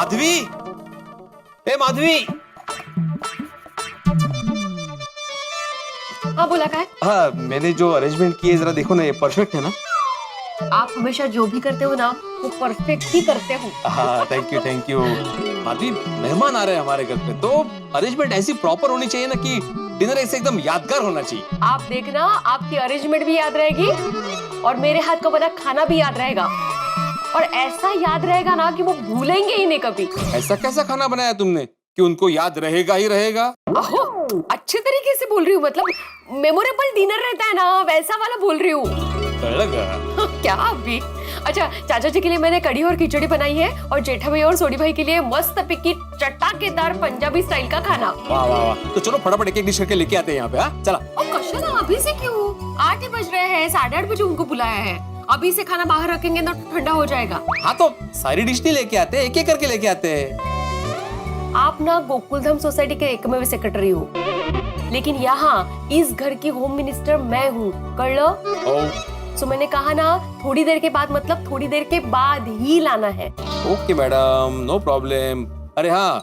माधवी, ए माधवी। हाँ बोला काय? हाँ, मैंने जो अरेंजमेंट किए जरा देखो ना, ये परफेक्ट है ना? आप हमेशा जो भी करते हो ना वो परफेक्ट ही करते हो। हाँ, thank you thank you. Madhavi, मेहमान आ रहे हैं हमारे घर पे, तो अरेंजमेंट ऐसी प्रॉपर होनी चाहिए ना कि डिनर ऐसे एकदम यादगार होना चाहिए। आप देखना, आपकी अरेंजमेंट भी याद रहेगी और मेरे हाथ का बना खाना भी याद रहेगा, और ऐसा याद रहेगा ना कि वो भूलेंगे ही नहीं कभी। ऐसा कैसा खाना बनाया तुमने कि उनको याद रहेगा ही रहेगा? अहो, अच्छे तरीके से बोल रही हूँ, मतलब मेमोरेबल डिनर रहता है ना, वैसा वाला बोल रही हूँ। क्या अभी? अच्छा, चाचा जी के लिए मैंने कढ़ी और खिचड़ी बनाई है, और जेठा भाई और सोडी भाई के लिए मस्त पिकी चटाकेदार पंजाबी स्टाइल का खाना। वाह वाह वाह, तो चलो फटाफट एक एक डिश करके लेके आते हैं यहाँ पे। हाँ चला। और कशाला अभी से क्यों? 8 ही बज रहे हैं, 8:30 बजे उनको बुलाया है। अभी से खाना बाहर रखेंगे तो ठंडा हो जाएगा। हाँ तो सारी डिश नहीं लेके आते, एक एक करके लेके आते हैं। आप ना गोकुलधाम सोसाइटी के एकमेव सेक्रेटरी हो, लेकिन यहाँ इस घर की होम मिनिस्टर मैं हूँ, कर लो। तो मैंने कहा ना, थोड़ी देर के बाद मतलब थोड़ी देर के बाद ही लाना है। Okay madam, no problem. अरे हाँ,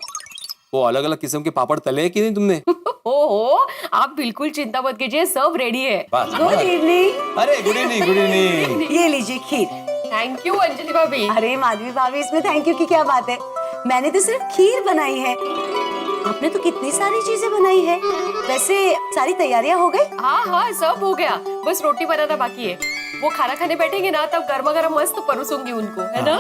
वो अलग अलग किस्म के पापड़ तले हैं कि नहीं तुमने? ओहो, आप बिल्कुल चिंता मत कीजिए, सब रेडी है। Good evening. अरे गुड इवनिंग, गुड इवनिंग। ये लीजिए खीर। थैंक यू अंजलि भाभी। अरे माधवी भाभी, इसमें थैंक यू की क्या बात है? मैंने तो सिर्फ खीर बनाई है, आपने तो कितनी सारी चीजें बनाई है। वैसे सारी तैयारियां हो गई? हाँ हाँ, सब हो गया, बस रोटी बनाना बाकी है। वो खाना खाने बैठेंगे ना, तब गर्मा गर्म मस्त परोसूंगी उनको, है ना?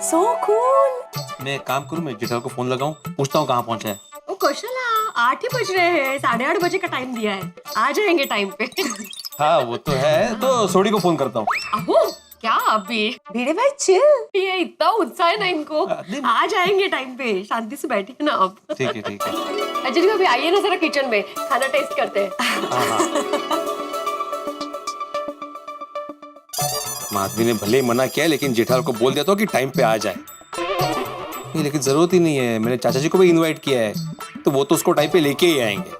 So cool. मैं एक काम करूँ, मैं जेठा को फोन लगाऊं, पूछता हूँ कहाँ पहुँचा है। ओ कौशला, 8 ही बज रहे हैं, 8:30 बजे का टाइम दिया है, आ जाएंगे टाइम पे। हाँ वो तो है, तो सोडी को फोन करता हूँ। अहो, क्या अभी? भिड़े भाई चिल। ये इतना उत्साह है ना इनको, आ जाएंगे टाइम पे, शांति से बैठिए ना आप। ठीक है ठीक है। अंजलि भाभी आइए ना जरा किचन में, खाना टेस्ट करते हैं। माधवी ने भले ही मना किया, लेकिन जेठालाल को बोल दिया था कि टाइम पे आ जाए। नहीं, लेकिन जरूरत ही नहीं है, मैंने चाचा जी को भी इनवाइट किया है, तो वो तो उसको टाइम पे लेके ही आएंगे।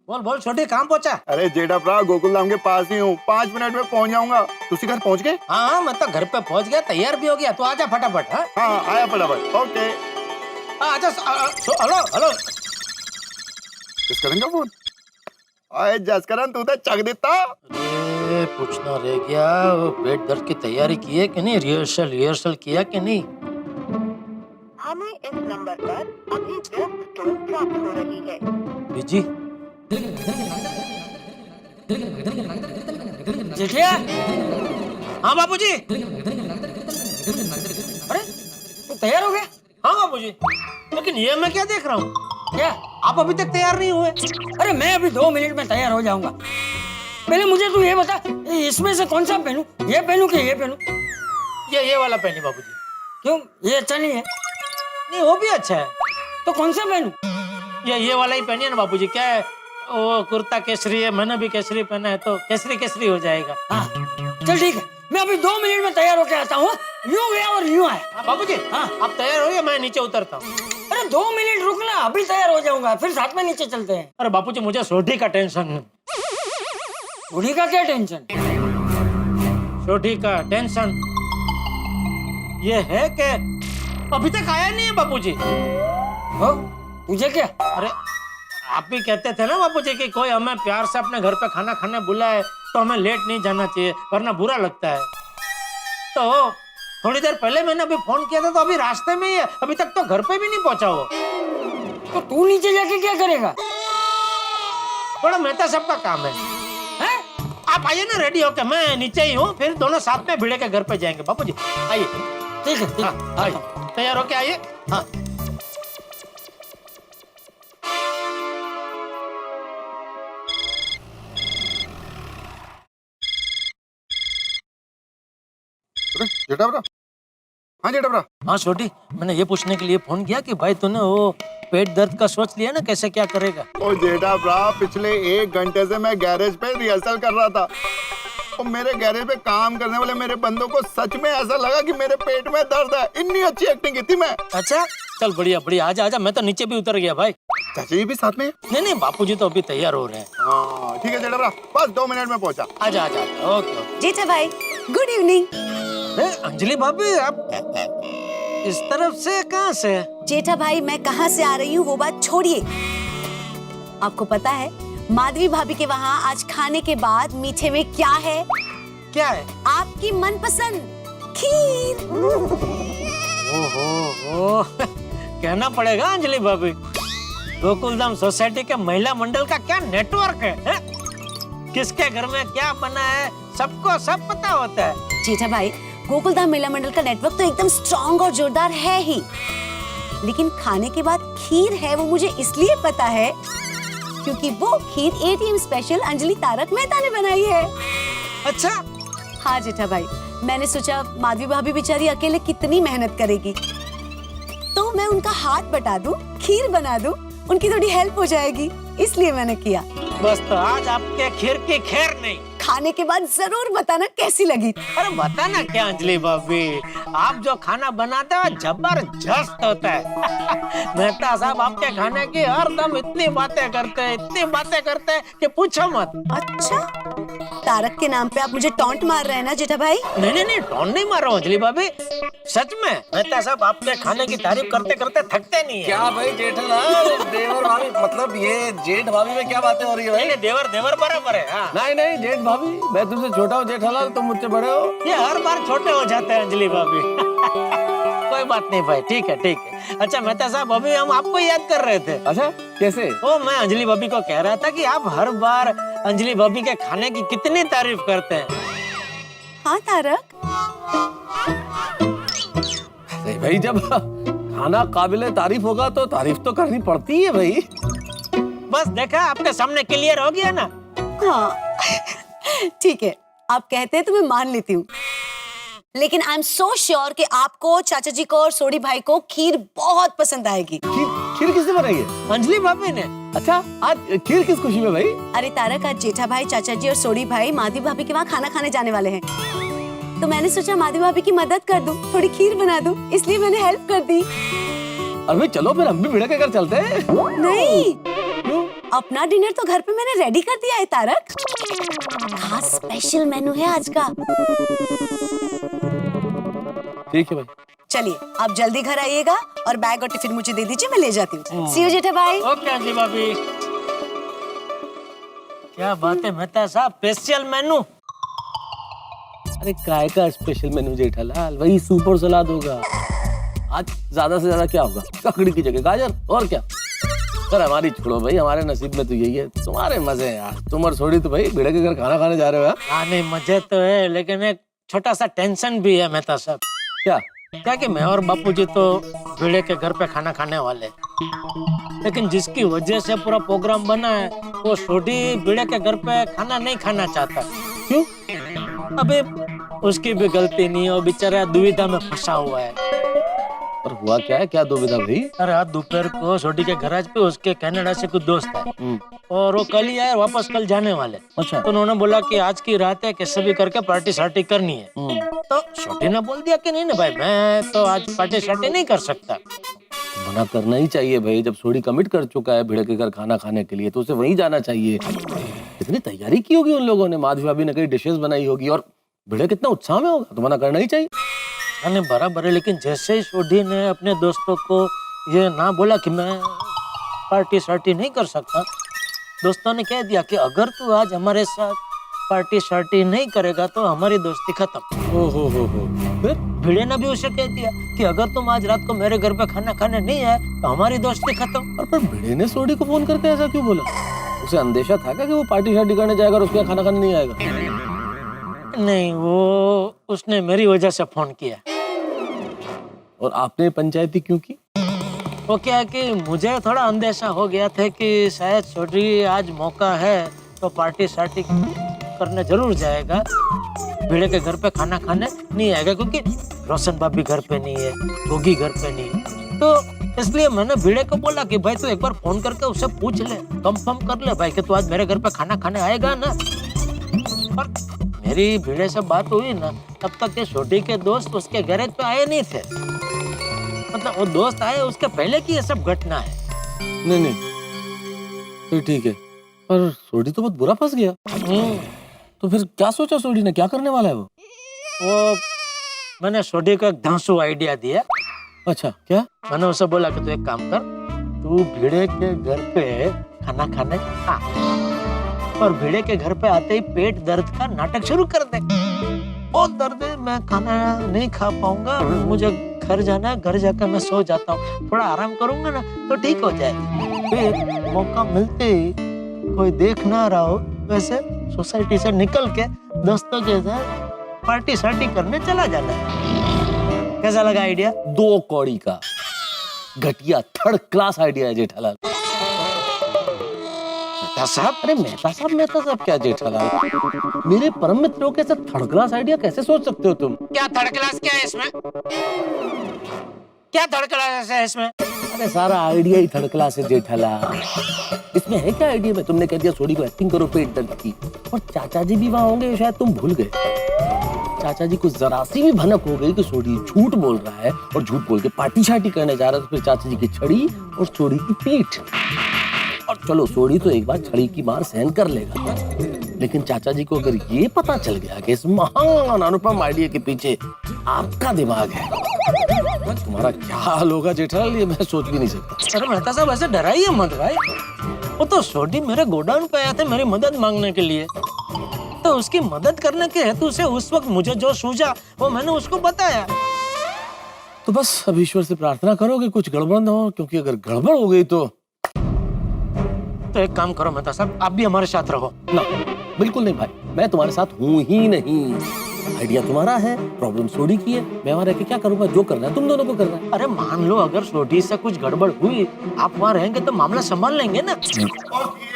बोल बोल छोटे, कहाँ पहुंचा? अरे जेठा भरा, गोकुलधाम के पास ही हूँ, 5 मिनट में पहुँच जाऊंगा। तुसी घर पहुँच गए? हाँ मैं तो घर पे पहुंच गया, तैयार भी हो गया, तो आजा फटाफट। हाँ हाँ आया फटाफट। ओके। आजा। हेलो हेलो, किसका फोन? अरे जसकरन, तू तो चक देता। अरे पूछना रह गया, वो पेट दर्द की तैयारी की है कि नहीं, रिहर्सल किया कि नहीं? हमें इस नंबर पर अभी व्यस्त टोन प्राप्त हो रही है। बिजी? जेठिया? हाँ बाबूजी। अरे तू तैयार हो गया? हाँ बाबूजी, लेकिन ये मैं क्या देख रहा हूँ? क्या आप अभी तक तैयार नहीं हुए? अरे मैं अभी 2 मिनट में तैयार हो जाऊंगा। पहले मुझे तू ये बता, इसमें से कौन सा पहनूं? ये पहनूं कि ये पहनूं? ये वाला पहनिए बाबूजी। क्यों, ये अच्छा नहीं है? नहीं वो भी अच्छा है। तो कौन सा पहनूं? ये वाला ही पहनिए ना बाबूजी। क्या है, वो कुर्ता केसरी है, मैंने भी केसरी पहना है, तो केसरी हो जाएगा। हाँ चल ठीक है, मैं अभी 2 मिनट में तैयार होके आता हूँ। यूं गया और यूं आया। बाबूजी हाँ, आप तैयार हो गए, मैं नीचे उतरता हूँ। अरे 2 मिनट रुकना, अभी तैयार हो जाऊंगा, फिर साथ में नीचे चलते हैं। अरे बापूजी, मुझे सोटी का टेंशन है। बूढ़ी का क्या टेंशन? सोटी का टेंशन ये है कि अभी तक आया नहीं है बापूजी। हो तुझे क्या? अरे आप भी कहते थे ना बापूजी कि कोई हमें प्यार से अपने घर पे खाना खाने बुलाए तो हमें लेट नहीं जाना चाहिए, वरना बुरा लगता है। तो थोड़ी देर पहले मैंने अभी फोन किया था, तो अभी रास्ते में ही है, अभी तक तो घर पे भी नहीं पहुंचा वो। तो तू नीचे जाके क्या करेगा? थोड़ा मेहता सबका काम है। आप आइए ना रेडी होके, मैं नीचे ही हूँ, फिर दोनों साथ में भिड़े के घर पे जाएंगे। बापूजी आइए। ठीक है, हाँ आइए, तैयार होके आइए। हाँ जेठा भरा। हाँ जेठा भरा। हाँ छोटी, मैंने ये पूछने के लिए फोन किया कि भाई तूने वो पेट दर्द का सोच लिया ना, कैसे क्या करेगा? ओ जेठा भरा, पिछले 1 घंटे से मैं गैरेज पे रिहर्सल कर रहा था, और मेरे गैरेज पे काम करने वाले मेरे बंदों को सच में ऐसा लगा कि मेरे पेट में दर्द है। इतनी अच्छी एक्टिंग की थी मैं। अच्छा चल, बढ़िया बढ़िया, आजा आजा, मैं तो नीचे भी उतर गया भाई। चाचा जी भी साथ में है? नहीं बापूजी तो अभी तैयार हो रहे हैं। हाँ ठीक है जेठा, बस 2 मिनट में पहुंचा। आजा आजा ओके। जेठा भाई गुड इवनिंग। अंजलि भाभी आप इस तरफ से कहाँ से? जेठा भाई मैं कहाँ से आ रही हूँ वो बात छोड़िए। आपको पता है माधवी भाभी के वहाँ आज खाने के बाद मीठे में क्या है? क्या है? आपकी मनपसंद खीर। ओहो कहना पड़ेगा अंजलि भाभी, गोकुलधाम सोसाइटी के महिला मंडल का क्या नेटवर्क है? किसके घर में क्या बना है सबको सब पता होता है। जेठा भाई गोकुलधाम महिला मंडल का नेटवर्क तो एकदम स्ट्रॉन्ग और जोरदार है ही, लेकिन खाने के बाद खीर है वो मुझे इसलिए पता है क्योंकि वो खीर ATM स्पेशल अंजलि तारक मेहता ने बनाई है। अच्छा हाँ जेठा भाई, मैंने सोचा माधवी भाभी बेचारी अकेले कितनी मेहनत करेगी, तो मैं उनका हाथ बटा दूं, खीर बना दूं, उनकी थोड़ी हेल्प हो जाएगी, इसलिए मैंने किया। बस तो आज आपके खीर की खैर नहीं। खाने के बाद जरूर बताना कैसी लगी। अरे बताना क्या अंजलि भाभी, आप जो खाना बनाते हो जबरदस्त होता है। मेहता साहब आपके खाने की हर दम इतनी बातें करते हैं कि पूछो मत। अच्छा तारक के नाम पे आप मुझे टॉन्ट मार रहे हैं ना जेठा भाई? नहीं टॉन्ट नहीं मार रहा हूँ अंजलि भाभी, सच में मेहता साहब आपके खाने की तारीफ करते करते थकते नहीं है। क्या भाई जेठालाल, देवर भाभी मतलब ये जेठ भाभी में क्या बातें हो रही है भाई? नहीं देवर बराबर है। हाँ। नहीं जेठ भाभी, मैं तुमसे छोटा हूँ जेठालाल, तुम मुझसे बड़े हो। ये हर बार छोटे हो जाते हैं अंजलि भाभी। कोई बात नहीं भाई, ठीक है। अच्छा मेहता साहब अभी हम आपको याद कर रहे थे। अच्छा कैसे? ओ मैं अंजलि भाभी को कह रहा था कि आप हर बार अंजलि भाभी के खाने की कितनी तारीफ करते हैं। हाँ तारक, अरे भाई जब खाना काबिले तारीफ होगा तो तारीफ तो करनी पड़ती है भाई। बस देखा आपके सामने क्लियर हो गया ना। हाँ ठीक है, आप कहते हैं तो मैं मान लेती हूँ, लेकिन आई एम सो श्योर कि आपको, चाचा जी को और सोडी भाई को खीर बहुत पसंद आएगी। खीर किसने बनाई है? अंजलि भाभी ने। अच्छा आज खीर किस खुशी में भाई? अरे तारक आज जेठा भाई, चाचा जी और सोडी भाई माधवी भाभी के वहाँ खाना खाने जाने वाले हैं, तो मैंने सोचा माधवी भाभी की मदद कर दूं, थोड़ी खीर बना दूं, इसलिए मैंने हेल्प कर दी। अरे भाई चलो फिर हम भी भिड़ा के घर चलते हैं। नहीं, अपना डिनर तो घर पे मैंने रेडी कर दिया है तारक, खास स्पेशल मेनू है आज का। ठीक है भाई। चलिए आप जल्दी घर आइएगा और बैग और टिफिन मुझे दे दीजिए, मैं ले जाती हूँ। सी यू जेठा भाई। ओके अंजलि भाभी। क्या बात है मेहता साहब, स्पेशल मेनू। अरे काय का स्पेशल मेनू जेठालाल, वही सुपर सलाद होगा। आज ज्यादा से ज्यादा क्या होगा? ककड़ी की जगह गाजर, और क्या? सर हमारी छोड़ो भाई, हमारे नसीब में तो यही है। तुम्हारे मजे हैं यार, तुम और छोड़ी तो भाई भिड़े के घर खाना खाने जा रहे हो यार। हाँ नहीं मजे तो है, लेकिन एक छोटा सा टेंशन भी है मेहता साहब। क्या कि मैं और बापूजी तो भिड़े के घर पे खाना खाने वाले, लेकिन जिसकी वजह से पूरा प्रोग्राम बना है वो छोटी भिड़े के घर पे खाना नहीं खाना चाहता। क्यों? अबे उसकी भी गलती नहीं है, वो बेचारा दुविधा में फंसा हुआ है। और हुआ क्या है? क्या दुविधा भाई? अरे आज दोपहर को छोटी के गैराज पे उसके कनाडा से कुछ दोस्त है और वो कल ही आए, वापस कल जाने वाले। अच्छा। तो उन्होंने बोला कि आज की रात है, कैसे भी करके पार्टी शार्टी करनी है। तो छोटी ने बोल दिया कि नहीं भाई, मैं तो आज पार्टी शार्टी नहीं कर सकता। मना करना ही चाहिए भाई, जब सोडी कमिट कर चुका है भिड़े के घर खाना खाने के लिए तो उसे वहीं जाना चाहिए। कितनी तैयारी की होगी उन लोगों ने, माधवी भाभी ने कई डिशेस बनाई होगी और भिड़े कितना उत्साह में होगा, तो मना करना ही चाहिए। नहीं बराबर है, लेकिन जैसे ही सोडी ने अपने दोस्तों को ये ना बोला कि मैं पार्टी शार्टी नहीं कर सकता, दोस्तों ने कह दिया कि अगर तू आज हमारे साथ पार्टी शार्टी नहीं करेगा तो हमारी दोस्ती खत्म। हो फिर भिड़े ने भी उसे कह दिया कि अगर तुम आज रात को मेरे घर पे खाना खाने नहीं आए तो हमारी दोस्ती खत्म। और पर भिड़े ने सोडी को फोन करके ऐसा क्यों बोला? उसे अंदेशा था क्या कि वो पार्टी शार्टी करने जाएगा और उसके यहाँ खाना खाने नहीं आएगा? नहीं, वो उसने मेरी वजह से फोन किया। और आपने पंचायती क्यों की? वो क्या है कि मुझे थोड़ा अंदेशा हो गया था कि शायद छोटी आज मौका है तो पार्टी शार्टी करने जरूर जाएगा, भिड़े के घर पे खाना खाने नहीं आएगा, क्योंकि रोशन भाभी घर पे नहीं है, गोगी घर पे नहीं है। तो इसलिए मैंने भिड़े को बोला कि भाई तू एक बार फोन करके उससे पूछ ले, कंफर्म कर ले भाई कि तू आज मेरे घर पे खाना खाने आएगा ना। और मेरी भिड़े से बात हुई ना, तब तक के छोटी के दोस्त उसके गैरेज पे आए नहीं थे। मतलब वो दोस्त आए उसके पहले की ये सब घटना है। नहीं फिर ठीक है, पर सोडी तो बहुत बुरा फंस गया। तो फिर क्या सोचा सोडी ने, क्या करने वाला है वो मैंने सोडी को एक धांसू आइडिया दिया। अच्छा क्या? मैंने उसे बोला कि तू एक काम कर, तू भिड़े के घर पे खाना खाने आ, और भिड़े के घर पे आते ही पेट दर्द का नाटक शुरू कर दे। बहुत दर्द है, मैं खाना नहीं खा पाऊंगा, मुझे घर जाना है, घर जाकर मैं सो जाता हूँ, थोड़ा आराम करूंगा ना तो ठीक हो जाएगा। फिर मौका मिलते ही कोई देख ना रहा हो वैसे सोसाइटी से निकल के दोस्तों के साथ पार्टी शार्टी करने चला जाना है। कैसा लगा आइडिया? 2 कौड़ी का घटिया थर्ड क्लास आइडिया है जेठालाल। मेहता साहब, अरे मेहता साहब क्या जेठालाल, मेरे परम मित्रों के साथ थर्ड क्लास आइडिया कैसे सोच सकते हो तुम? क्या थर्ड क्लास क्या है इसमें? क्या थर्ड क्लास है इसमें? अरे सारा आइडिया ही थर्ड क्लास है जेठालाल। इसमें है क्या आइडिया में? तुमने कह दिया सोडी को एक्टिंग करो पेट दर्द की, और चाचा जी भी वहां होंगे, शायद तुम भूल गए। चाचा जी को जरा सी भी भनक हो गई कि सोडी झूठ बोल रहा है और झूठ बोल के पार्टी शार्टी करने जा रहा है, तो फिर चाचा जी की छड़ी और सोडी की पीठ। और चलो सोडी तो एक बार छड़ी की मार सहन कर लेगा, लेकिन चाचा जी को अगर ये पता चल गया कि इस महान अनुपम आइडिया के पीछे आपका दिमाग है, तुम्हारा क्या हाल होगा जेठालाल, ये मैं सोच भी नहीं सकता। अरे मेहता साहब, ऐसे डराइए मत भाई। वो तो सोडी मेरे गोडाउन पे आया था मेरी मदद मांगने के लिए, तो उसकी मदद करने के हेतु से उस वक्त मुझे जो सूझा वो मैंने उसको बताया। तो बस अब ईश्वर से प्रार्थना करो कि कुछ गड़बड़ ना हो, क्योंकि अगर गड़बड़ हो गई तो एक काम करो मेहता साहब, आप भी हमारे साथ रहो। ना, बिल्कुल नहीं भाई, मैं तुम्हारे साथ हूँ ही नहीं। आइडिया तुम्हारा है, प्रॉब्लम सोडी की है, मैं वहाँ रह के क्या करूँगा? जो करना है तुम दोनों को करना है। अरे मान लो अगर सोडी से कुछ गड़बड़ हुई, आप वहाँ रहेंगे तो मामला संभाल लेंगे ना। क्या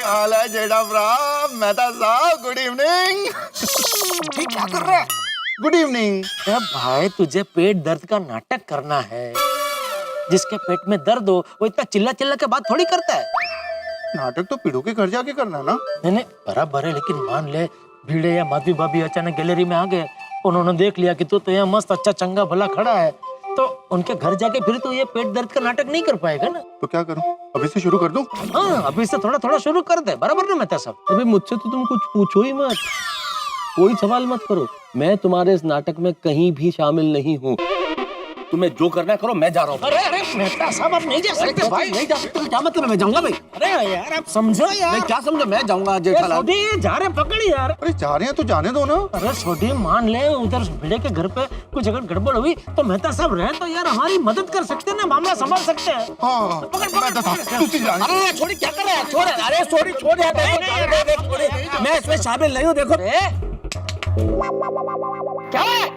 हाल है जेठा साहब? मेहता साहब गुड इवनिंग। क्या कर रहा है? Good evening. भाई तुझे पेट दर्द का नाटक करना है, जिसके पेट में दर्द हो वो इतना चिल्ला चिल्ला के बात थोड़ी करता है। नाटक तो पीड़ों के घर जाके करना ना। नहीं बराबर है, लेकिन मान ले भीड़े या माधवी भाभी अचानक गैलरी में आ गए, उन्होंने देख लिया कि तू तो यहाँ मस्त अच्छा चंगा भला खड़ा है, तो उनके घर जाके फिर तो ये पेट दर्द का नाटक नहीं कर पाएगा ना। तो क्या करूं? अभी से शुरू कर दूं? हाँ, अभी से थोड़ा थोड़ा शुरू कर दे, बराबर ना मेहता साहब? अभी मुझसे तो तुम कुछ पूछो ही मत, कोई सवाल मत करो, मैं तुम्हारे इस नाटक में कहीं भी शामिल नहीं हूँ। तुम्हें जो करना है करो, मैं जा रहा हूँ। अरे मेहता साहब, आप नहीं जा सकते भाई। नहीं जा सकते, क्या मतलब है? मैं जाऊंगा भाई। अरे यार आप समझो यार। मैं क्या समझो? मैं जाऊंगा जेठालाल। सोडी जा रहे पकड़ी यार। अरे जा रहे हैं तो जाने दो ना। अरे सोडी मान ले उधर भिड़े के घर पे कुछ अगर गड़बड़ हुई तो मेहता साहब रहे तो यार हमारी मदद कर सकते हैं ना, मामला संभाल सकते हैं। हाँ, मेहता साहब तुसी जाने। अरे छोड़ी, क्या कर रहा है? छोड़, अरे छोड़ी, छोड़ यार, देखो, मैं इसमें शामिल नहीं हूँ। देखो क्या है?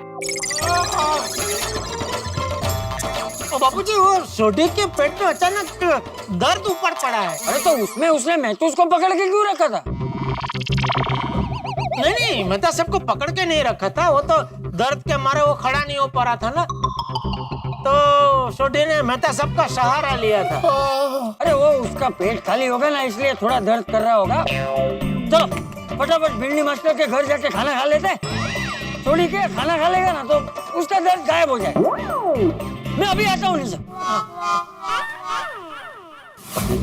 बाबूजी, वो सोडी के पेट में अचानक दर्द ऊपर पड़ा है। अरे तो उसमें उसने महतूस को पकड़ के क्यों रखा था? नहीं, मेहता साहब को पकड़ के नहीं रखा था, वो तो दर्द के मारे वो खड़ा नहीं हो पा रहा था ना, तो सोडी ने मेहता साहब का सहारा लिया था। अरे वो उसका पेट खाली होगा ना, इसलिए थोड़ा दर्द कर रहा होगा। चलो फटाफट भिंडी मास्टर के घर जाके खाना खा लेते हैं। थोड़ी के खाना खा लेगा ना तो उसका दर्द गायब हो जाए। मैं अभी आता हूँ निशा।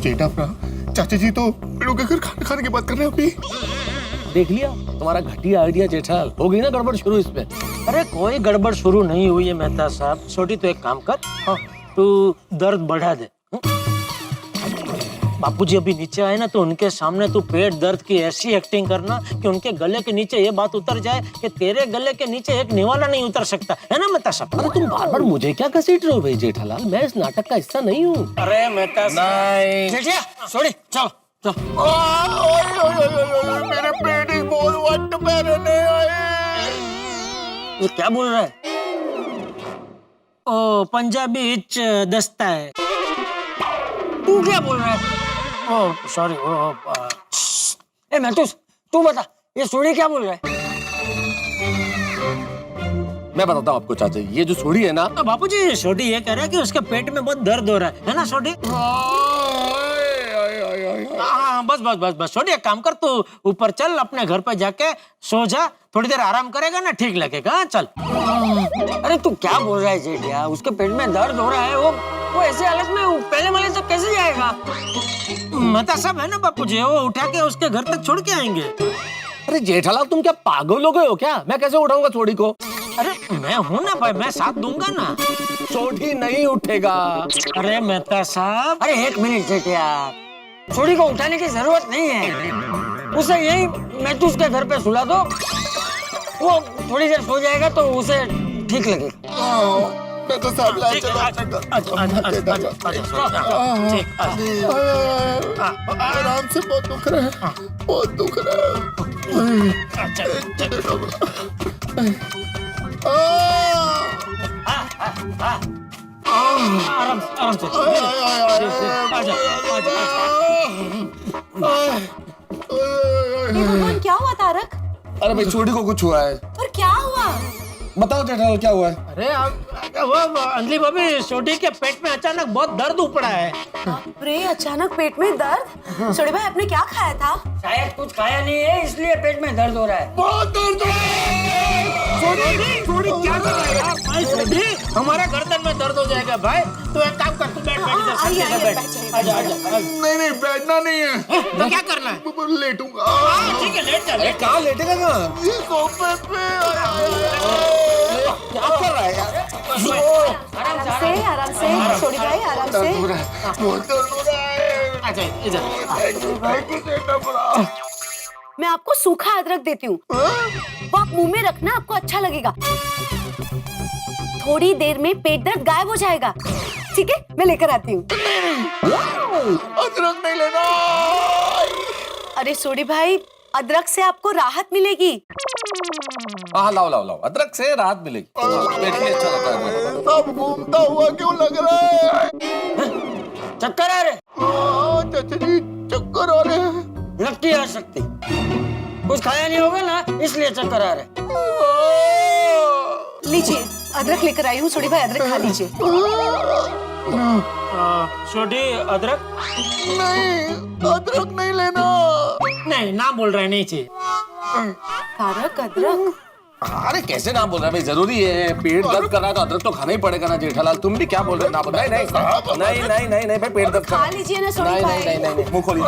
जेठा चाचा जी तो पीड़ों के घर खाना खाने की बात कर रहे हैं अभी। देख लिया तुम्हारा घटिया आइडिया जेठालाल, हो गई ना गड़बड़ शुरू इसमें। अरे कोई गड़बड़ शुरू नहीं हुई है मेहता साहब। सोडी तो एक काम कर, तू दर्द बढ़ा दे। बापूजी अभी नीचे आए ना तो उनके सामने तू पेट दर्द की ऐसी एक्टिंग करना कि उनके गले के नीचे ये बात उतर जाए कि तेरे गले के नीचे एक निवाला नहीं उतर सकता है ना मेहता साहब? अरे तुम बार बार मुझे क्या घसीट रहे हो भाई जेठालाल, मैं इस नाटक का हिस्सा नहीं हूँ। अरे मेहता नहीं, जेठिया सॉरी, चलो चलो। मेरे पेट ही बहुत वट पैरने आए। ये क्या बोल रहा है? ओ पंजाबी इच दस्ता है। तू क्या बोल रहा है? ओ सॉरी। ए महतूस तू बता, ये सोडी क्या बोल रहा है? मैं बताता हूँ आपको चाचा, ये जो सोडी है ना, बापूजी सोडी ये कह रहा है कि उसके पेट में बहुत दर्द हो रहा है ना सोडी? हाँ बस बस बस बस छोड़ी, एक काम कर, तू ऊपर चल, अपने घर पे जाके सो जा, थोड़ी देर आराम करेगा ना ठीक लगेगा। हाँ, चल। अरे तू क्या बोल रहा है जेठिया, उसके पेट में दर्द हो रहा है, वो ऐसे हालत में पहले वाले तक कैसे जाएगा? मता सब है ना बापू जी, वो उठा के उसके घर तक छोड़ के आएंगे। अरे जेठालाल तुम क्या पागल हो गए हो क्या? मैं कैसे उठाऊंगा छोड़ी को? अरे मैं हूँ ना भाई, मैं साथ दूंगा ना। छोटी नहीं उठेगा। अरे मेहता साहब, अरे एक मिनट जेठिया, छोड़ी को उठाने की जरूरत नहीं है, उसे यही महतूस के घर पे सुला दो, वो थोड़ी देर सो जाएगा तो उसे ठीक लगेगा। मैं तो साहब लाए चलो आराम से, बहुत दुख रहा है, बहुत दुख रहा आराम से आजा। हे भगवान, क्या हुआ तारक? अरे भाई छोटी को कुछ हुआ है। पर क्या हुआ? बताओ जेठालाल क्या हुआ है? अरे वो अंजलि भाभी, छोटी के पेट में अचानक बहुत दर्द उपड़ा है। अरे अचानक पेट में दर्द? छोटे भाई आपने क्या खाया था? शायद कुछ खाया नहीं है इसलिए पेट में दर्द हो रहा है। बहुत दर्द हो रहा है। छोटी क्या कर रहा है यार? भाई छोटी, हमारा गर्दन में दर्द हो जाएगा भाई, तो एक काम कर, तू बैठ इधर, शांति से बैठ। आजा आजा। नहीं बैठना नहीं है। तो क्या करना है? लेटूंगा। ठीक है, लेट जा। अरे कहाँ लेटेगा कहाँ? ये सोफे पे। क्या कर रहा है यार? आराम से छोटे भाई, आराम से। बहुत दर्द हो रहा है। अच्छा इधर। मैं आपको सूखा अदरक देती हूँ, वो आप मुंह में रखना, आपको अच्छा लगेगा। थोड़ी देर में पेट दर्द गायब हो जाएगा। ठीक है, मैं लेकर आती हूँ। अदरक नहीं लेना। अरे सोडी भाई, अदरक से आपको राहत मिलेगी। हाँ लाओ लाओ लाओ, अदरक से राहत मिलेगी। पेट में अच्छा लगता है। सब घूमता हुआ क्यों लग रहा है? चक्कर आ रहे? चाचा जी चक्कर आ रहे हैं। लगती आ सकती, कुछ खाया नहीं होगा ना इसलिए चक्कर आ रहे। लीजिए, अदरक लेकर आई हूँ। सोडी भाई अदरक खा लीजिए। छोटी अदरक नहीं, अदरक नहीं लेना। नहीं, ना बोल रहे नहीं चाहिए। तारक, अदरक? अरे कैसे ना बोल रहा है भाई, जरूरी है। पेट दर्द कर रहा है तो अदरक तो खाना ही पड़ेगा ना जेठालाल। तुम भी क्या बोल रहे हो? ना बोल। नहीं नहीं नहीं नहीं नहीं नहीं भाई, पेट दर्द खा लीजिए ना सोडी नहीं भाई। नहीं नहीं नहीं, मुंह खोलिए।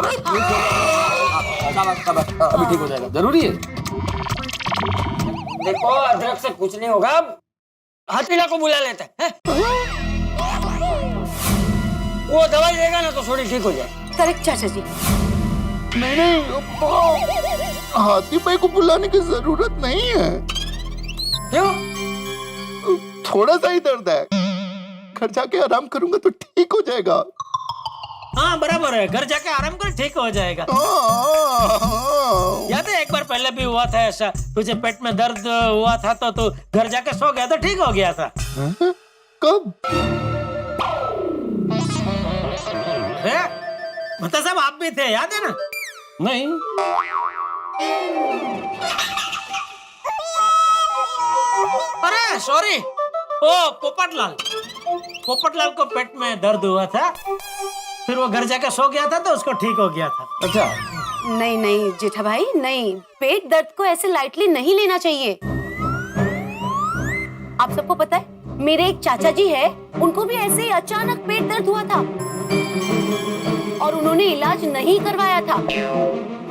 अभी ठीक हो जाएगा, जरूरी है। देखो अदरक से कुछ नहीं होगा, हाथीला को बुला लेते हैं। वो दवाई देगा ना तो थोड़ी ठीक हो जाए। करेक्ट चाचा जी। नहीं, हाथी भाई को बुलाने की जरूरत नहीं है। क्यों? थोड़ा सा ही दर्द है, घर जाके आराम करूंगा तो ठीक हो जाएगा। हाँ बराबर है, घर जाके आराम कर, ठीक हो जाएगा। याद है एक बार पहले भी हुआ था ऐसा, तुझे पेट में दर्द हुआ था तो तू घर जाके सो गया तो ठीक हो गया था। कब? मतलब सब आप भी थे, याद है ना? नहीं, अरे सॉरी, ओ पोपटलाल को पेट में दर्द हुआ था, फिर वो घर जाके सो गया था तो उसको ठीक हो गया था। अच्छा नहीं नहीं जेठा भाई, नहीं, पेट दर्द को ऐसे लाइटली नहीं लेना चाहिए। आप सबको पता है, मेरे एक चाचा जी है, उनको भी ऐसे ही अचानक पेट दर्द हुआ था और उन्होंने इलाज नहीं करवाया था,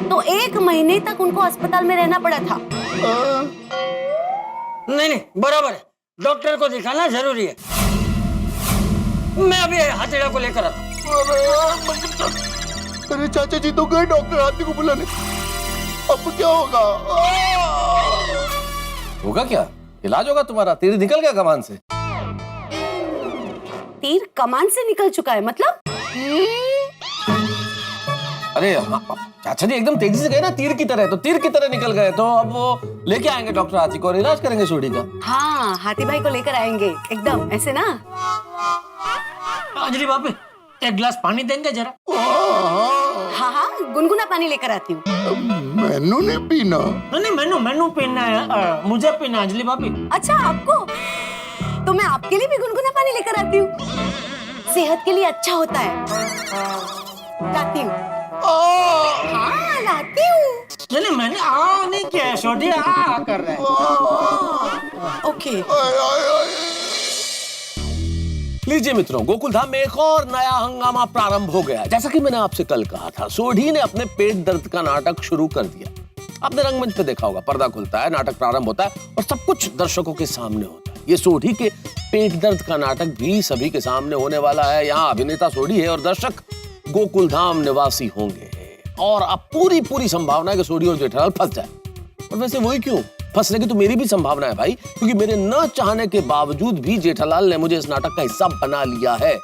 तो 1 महीने तक उनको अस्पताल में रहना पड़ा था। नहीं बराबर है, डॉक्टर को दिखाना जरूरी है। मैं अभी हाथीला को लेकर आता हूँ। अरे चाचा जी तो गए डॉक्टर हाथी को बुलाने, अब क्या होगा? होगा क्या? इलाज होगा तुम्हारा। तीर निकल गया कमान से। तीर कमान से निकल चुका है मतलब? अरे चाचा जी एकदम तेजी से गए ना, तीर की तरह, तो तीर की तरह निकल गए, तो अब वो लेके आएंगे डॉक्टर हाथी को और इलाज करेंगे सोडी का। हाँ, हाथी भाई को लेकर आएंगे, एकदम ऐसे ना। अंजलि बाबू, एक गिलास पानी देंगे जरा? हाँ हाँ, गुनगुना पानी लेकर आती हूँ। मैनू ने पीना? नहीं, मैनू पीना है, मुझे पीना अंजलि बाबू। अच्छा आपको, तो मैं आपके लिए भी गुनगुना पानी लेकर आती हूँ, सेहत के लिए अच्छा होता है। जाती हूँ। हाँ लाती हूँ। नहीं मैंने आ नहीं किया है, सोडी आ कर रहा है। ओके। लीजिए मित्रों, गोकुल धाम में एक और नया हंगामा प्रारंभ हो गया। जैसा कि मैंने आपसे कल कहा था, सोढ़ी ने अपने पेट दर्द का नाटक शुरू कर दिया। आपने रंगमंच पे देखा होगा, पर्दा खुलता है, नाटक प्रारंभ होता है और सब कुछ दर्शकों के सामने होता है। ये सोढ़ी के पेट दर्द का नाटक भी सभी के सामने होने वाला है। यहाँ अभिनेता सोढ़ी है और दर्शक गोकुल धाम निवासी होंगे। और अब पूरी संभावना है कि सोढ़ी और जेठालाल फंस जाए। और वैसे वही क्यों, फंसने की तो मेरी भी संभावना है भाई, क्योंकि मेरे न चाहने के बावजूद भी जेठालाल ने मुझे इस नाटक का हिस्सा बना लिया है।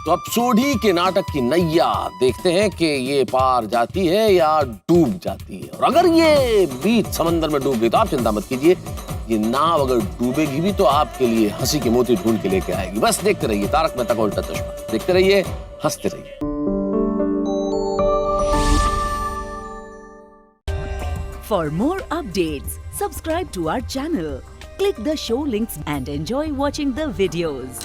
तो अब सोढ़ी के नाटक की नैया देखते हैं कि ये पार जाती है या डूब जाती है। और अगर ये बीच समंदर में डूब गई तो आप चिंता मत कीजिए, ये नाव अगर डूबेगी भी तो आपके लिए हंसी के मोती ढूंढ के लेके आएगी। बस देखते रहिए तारक मेहता का उल्टा चश्मा, देखते रहिए, हंसते रहिए। For more updates, subscribe to our channel, click the show links and enjoy watching the videos.